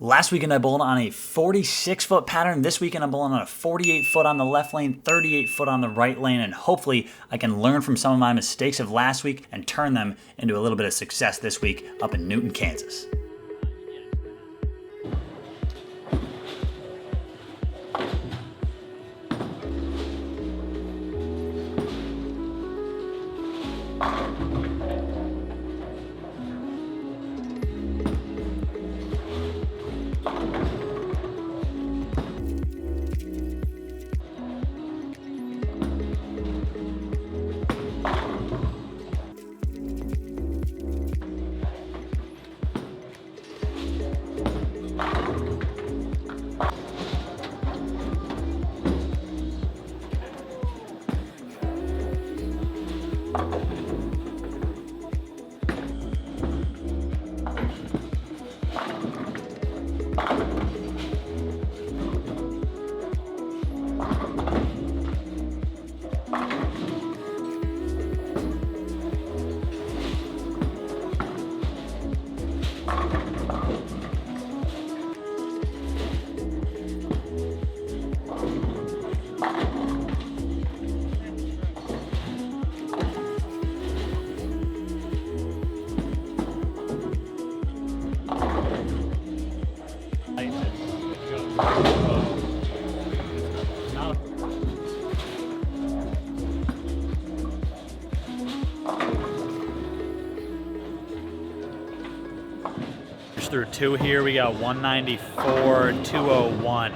Last weekend I bowled on a 46-foot pattern. This weekend I'm bowling on a 48-foot on the left lane, 38-foot on the right lane, and hopefully I can learn from some of my mistakes of last week and turn them into a little bit of success this week up in Newton, Kansas. Through two here, we got 194, 201.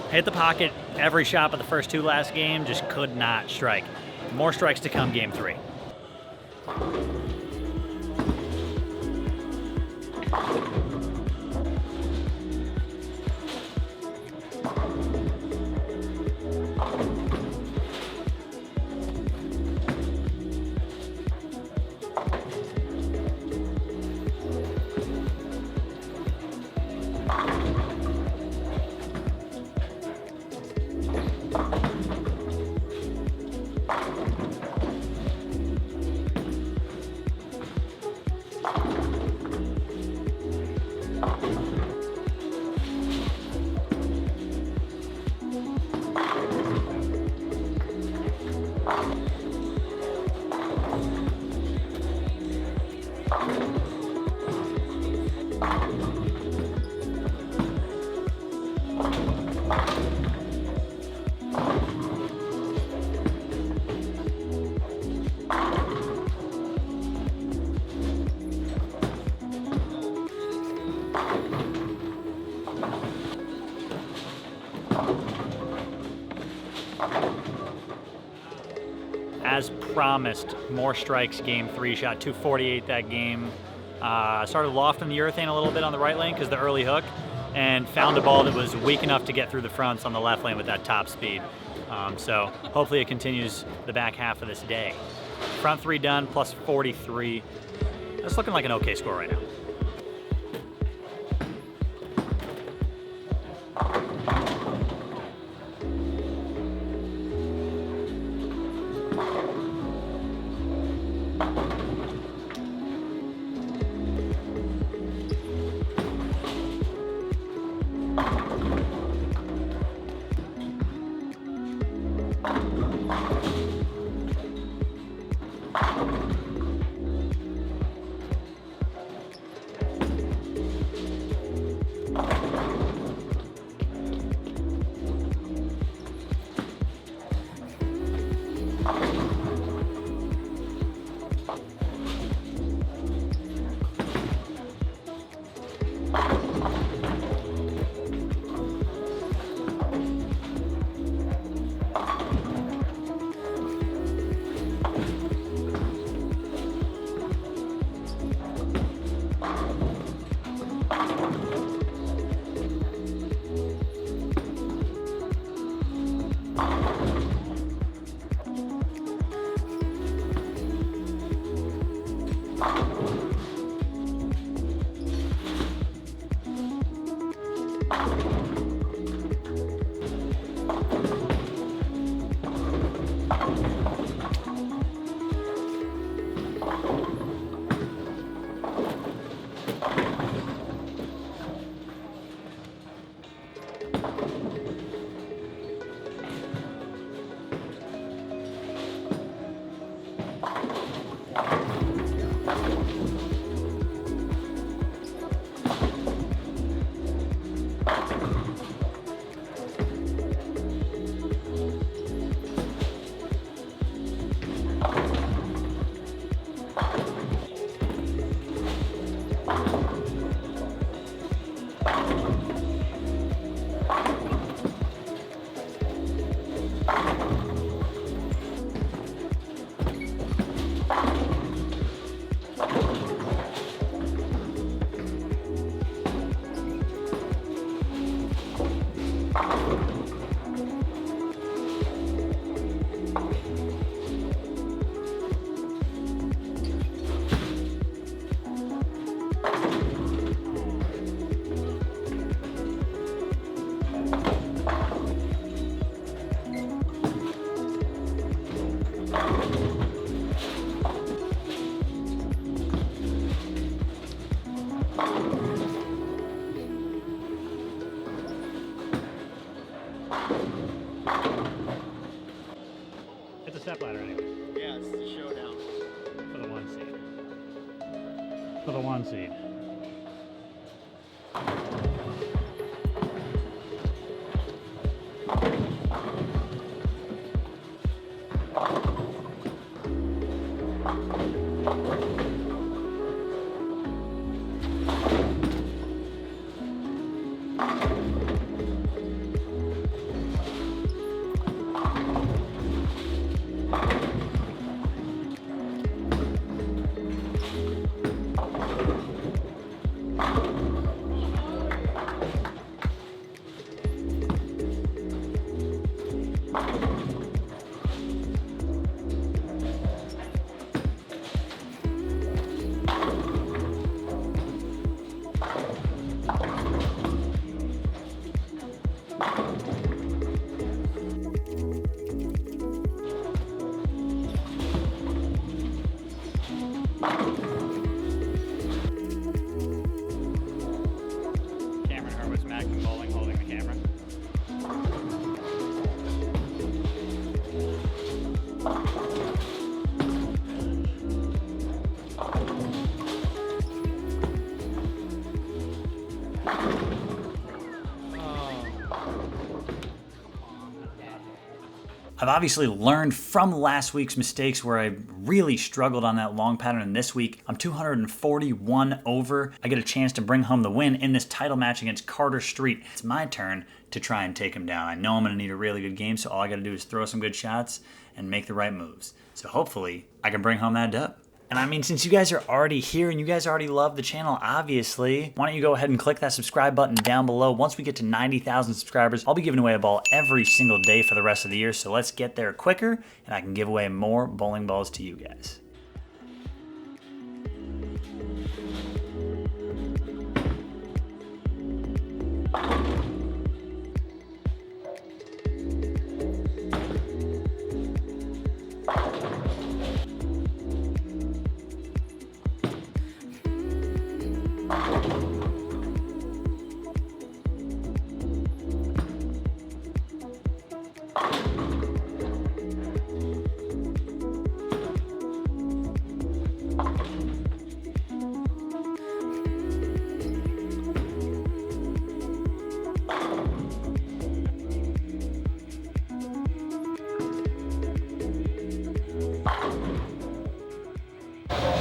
Hit the pocket every shot but the first two last game, just could not strike. More strikes to come game three. As promised, more strikes game three, shot 248 that game. Started lofting the urethane a little bit on the right lane because the early hook, and found a ball that was weak enough to get through the fronts on the left lane with that top speed. So hopefully it continues the back half of this day. Front three done, plus 43. That's looking like an okay score right now. stepladder anyway. Yeah, it's the showdown. For the 1 seed. For the 1 seed. Cameron Hurwitz, Magnum Bowling, holding the camera. I've obviously learned from last week's mistakes where I really struggled on that long pattern, and this week I'm 241 over. I get a chance to bring home the win in this title match against Carter Street. It's my turn to try and take him down. I know I'm going to need a really good game, so all I got to do is throw some good shots and make the right moves. So hopefully I can bring home that dub. And I mean, since you guys are already here and you guys already love the channel, obviously, why don't you go ahead and click that subscribe button down below. Once we get to 90,000 subscribers, I'll be giving away a ball every single day for the rest of the year. So let's get there quicker and I can give away more bowling balls to you guys.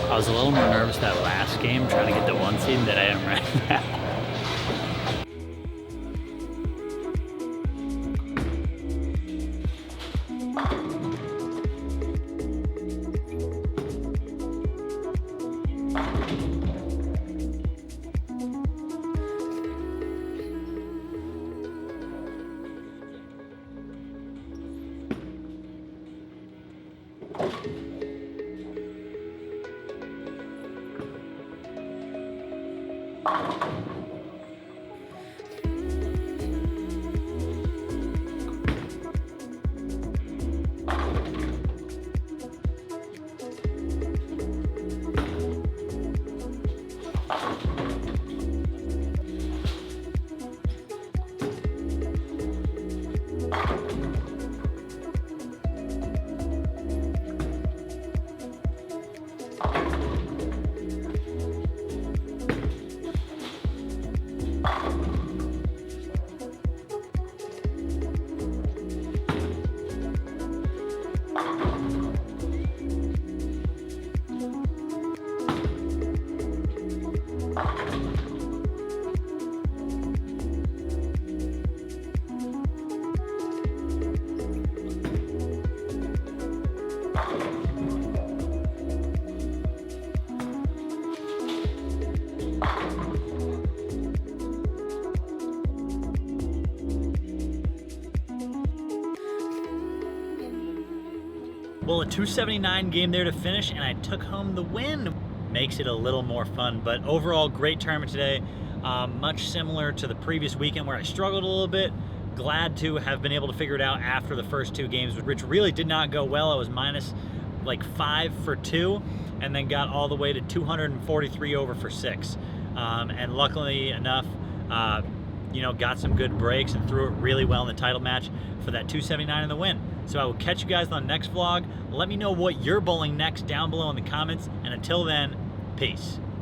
I was a little more nervous that last game trying to get the 1 seed than I am right now. Well, a 279 game there to finish, and I took home the win. Makes it a little more fun, but overall, great tournament today. Much similar to the previous weekend where I struggled a little bit. Glad to have been able to figure it out after the first two games, which really did not go well. I was minus like 5 for 2, and then got all the way to 243 over for 6. And luckily enough, got some good breaks and threw it really well in the title match for that 279 in the win. So I will catch you guys on the next vlog. Let me know what you're bowling next down below in the comments, and until then, peace.